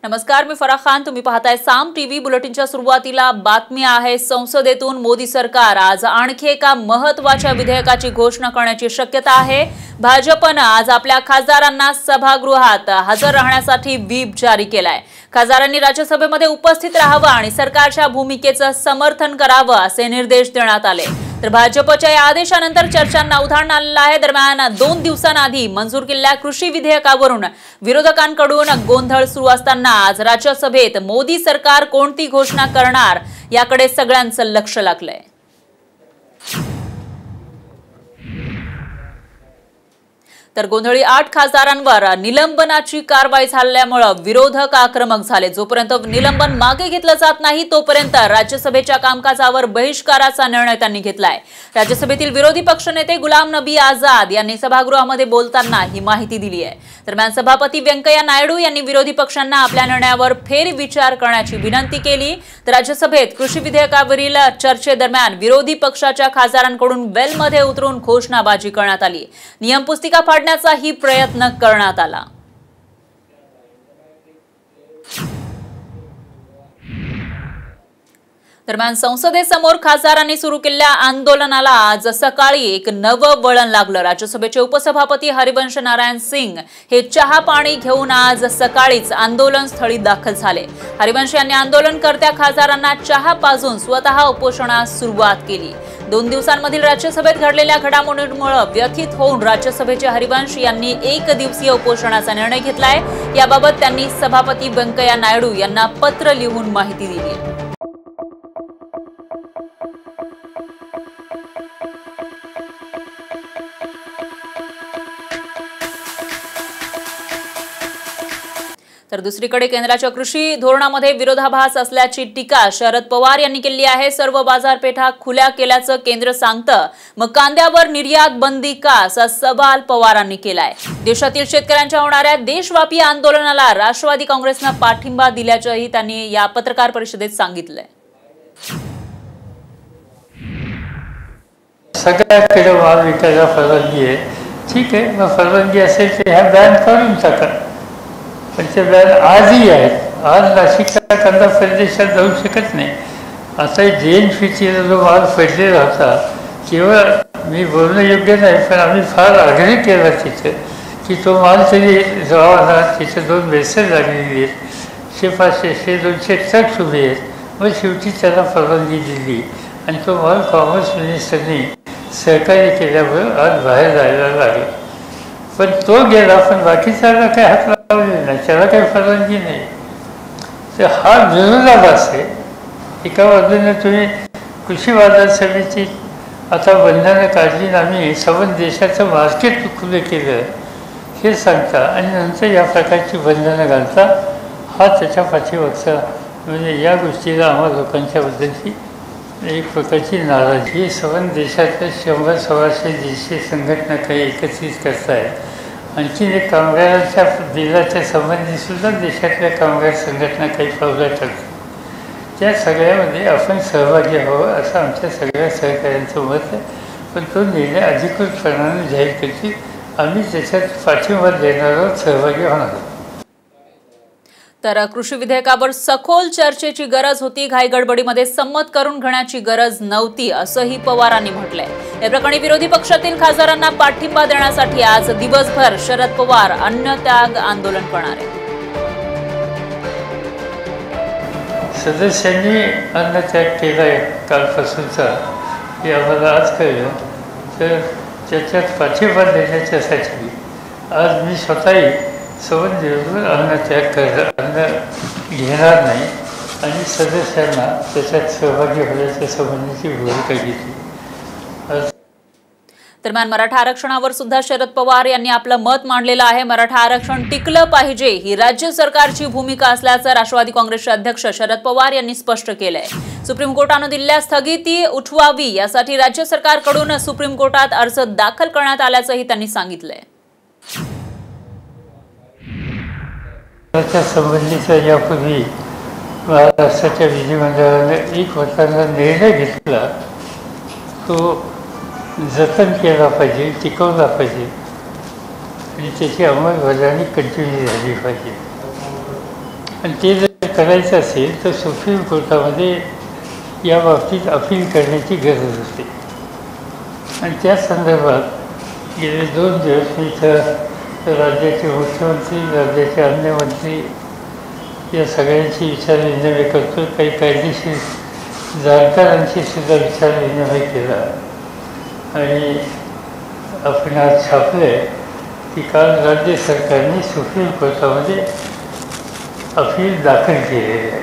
नमस्कार, मी फराह खान. तुम्ही पाहताय साम टीव्ही. बुलेटिनच्या सुरुवातीला बातमी आहे. संसदेतून मोदी सरकार आज आणखी एका महत्त्वाच्या विधेयकाची घोषणा करण्याची शक्यता आहे. भाजपनं आज आपल्या खासदारांना सभागृहात हजर राहण्यासाठी व्हीप जारी केलाय. खासदारांनी राज्यसभेमध्ये उपस्थित राहावं आणि सरकारच्या भूमिकेचं समर्थन करावं असे निर्देश देण्यात आले. तर भाजपच्या या आदेशानंतर चर्चांना उधाण आलेलं आहे. दरम्यान 2 दिवसांआधी मंजूर केलेल्या कृषी विधेयकावरून विरोधकांकडून गोंधळ सुरू असताना आज राज्यसभेत मोदी सरकार कोणती घोषणा करणार याकडे सगळ्यांचं लक्ष लागलंय. तर गोंधळी 8 खासदारांवर निलंबनाची कारवाई झाल्यामुळे विरोधक आक्रमक झाले. जोपर्यंत निलंबन मागे घेतलं जात नाही तोपर्यंत राज्यसभेच्या कामकाजावर बहिष्काराचा निर्णय त्यांनी घेतलाय. राज्यसभेतील विरोधी पक्षनेते गुलाम नबी आझाद यांनी सभागृहामध्ये बोलताना ही माहिती दिली आहे. दरम्यान सभापती व्यंकय्या नायडू यांनी विरोधी पक्षांना आपल्या निर्णयावर फेरविचार करण्याची विनंती केली. तर राज्यसभेत कृषी विधेयकावरील चर्चेदरम्यान विरोधी पक्षाच्या खासदारांकडून वेलमध्ये उतरून घोषणाबाजी करण्यात आली. नियमपुस्तिका फाडण्याचाही प्रयत्न करण्यात आला. दरम्यान संसदेसमोर खासदारांनी सुरू केलेल्या आंदोलनाला आज सकाळी एक नवं वळण लागलं. राज्यसभेचे उपसभापती हरिवंश नारायण सिंग हे चहा पाणी घेऊन आज सकाळीच आंदोलन स्थळी दाखल झाले. हरिवंश यांनी आंदोलनकर्त्या खासदारांना चहा पाजून स्वतः उपोषणास सुरुवात केली. 2 दिवसांमधील राज्यसभेत घडलेल्या घडामोडींमुळे व्यथित होऊन राज्यसभेचे हरिवंश यांनी 1 दिवसीय उपोषणाचा निर्णय घेतलाय. याबाबत त्यांनी सभापती व्यंकय्या नायडू यांना पत्र लिहून माहिती दिली. तर दुसरीकडे केंद्राच्या कृषी धोरणामध्ये विरोधाभास असल्याची टीका शरद पवार यांनी केली आहे. सर्व बाजारपेठा खुल्या केल्याचं केंद्र सांगतं, मग कांद्यावर निर्यात बंदी का, असा सवाल पवारांनी केलाय. देशातील शेतकऱ्यांच्या होणाऱ्या देशव्यापी आंदोलनाला राष्ट्रवादी काँग्रेसनं पाठिंबा दिल्याचंही त्यांनी या पत्रकार परिषदेत सांगितलंय. सगळ्याकडे माल विकायला परवानगी आहे, ठीक आहे, मग परवानगी असेल तर ह्या बॅन काढून टाका. पण ते बॅन आजही आहेत. आज नाशिकचा कांदा परदेशात जाऊ शकत नाही. आता जेन फिटीला जो माल पडलेला होता, केवळ मी बोलणं योग्य नाही, पण आम्ही फार आग्रह केला तिथं की तो माल तरी जावा ना. तिथं 2 बेसन लागलेली आहेत, 500, 200 ट्रक्स उभे आहेत. मग शेवटी त्याला परवानगी दिली आणि तो माल कॉमर्स मिनिस्टरनी सहकार्य केल्यामुळे आज बाहेर जायला लागला. पण तो गेला, पण बाकीच्याला काही हात लावले नाही, त्याला काही परवानगी नाही. तर हा विरोधाभास आहे. एका बाजूने तुम्ही कृषी बाजार समिती आता बंधनं काढली, आम्ही संबंध देशाचं मार्केट खुलं केलं हे सांगता आणि नंतर या प्रकारची बंधनं घालता. हा त्याच्या पाठीमागचा म्हणजे या गोष्टीला आम्हा लोकांच्याबद्दलची एक प्रकारची नाराजी. संबंध देशातल्या 100, 125, 150 संघटना काही एकत्रित करतायत. आणखीन एक कामगारांच्या बिलाच्या संबंधीसुद्धा देशातल्या कामगार संघटना काही पावलं टाकतात. त्या सगळ्यामध्ये आपण सहभागी व्हावं असं आमच्या सगळ्या सहकाऱ्यांचं मत आहे. पण तो निर्णय अधिकृतपणाने जाहीर करतील, आम्ही त्याच्यात पाठिंबा देणार आहोत, सहभागी होणार आहोत. तर कृषी विधेयकावर सखोल चर्चेची गरज होती, घाईगडबडीमध्ये संमत करून घेण्याची गरज नव्हती असंही पवारांनी म्हटलंय. या प्रकरणी विरोधी पक्षातील खासदारांना पाठिंबा देण्यासाठी आज दिवसभर शरद पवार अन्नत्याग आंदोलन करणार आहेत. सदस्यांनी अन्नत्याग केलाय कालपासूनचा हे आम्हाला आज कळलं. तर त्याच्यात पाठिंबा देण्याच्यासाठी आज मी स्वतःही संबंध अन्नत्याग अन्न घेणार नाही आणि सदस्यांना त्याच्यात सहभागी होण्याच्या संबंधीची भूमिका घेतली. दरम्यान मराठा आरक्षणावर सुद्धा शरद पवार यांनी आपलं मत मांडलेलं आहे. मराठा आरक्षण टिकलं पाहिजे ही राज्य सरकारची भूमिका असल्याचं राष्ट्रवादी काँग्रेसचे अध्यक्ष शरद पवार यांनी स्पष्ट केलंय. सुप्रीम कोर्टानं दिलेल्या स्थगिती उठवावी यासाठी राज्य सरकारकडून सुप्रीम कोर्टात अर्ज दाखल करण्यात आल्याचंही त्यांनी सांगितलंय. त्याच्या संबंधीचा यापूर्वी महाराष्ट्राच्या विधिमंडळाने 1 वर्षाचा निर्णय घेतला. तो जतन केला पाहिजे, टिकवला पाहिजे आणि त्याची अंमलबजावणी कंटिन्यू झाली पाहिजे. आणि ते जर करायचं असेल तर सुप्रीम कोर्टामध्ये या बाबतीत अपील करण्याची गरज असते. आणि त्या संदर्भात गेले 2 दिवस मी इथं राज्याचे मुख्यमंत्री, राज्याचे अन्य मंत्री या सगळ्यांशी विचारविनिमय करतो. काही कायदेशीर जाणकारांशी सुद्धा विचारविनिमय केला. आणि आपण आज छापलं आहे की काल राज्य सरकारने सुप्रीम कोर्टामध्ये अपील दाखल केलेले आहे.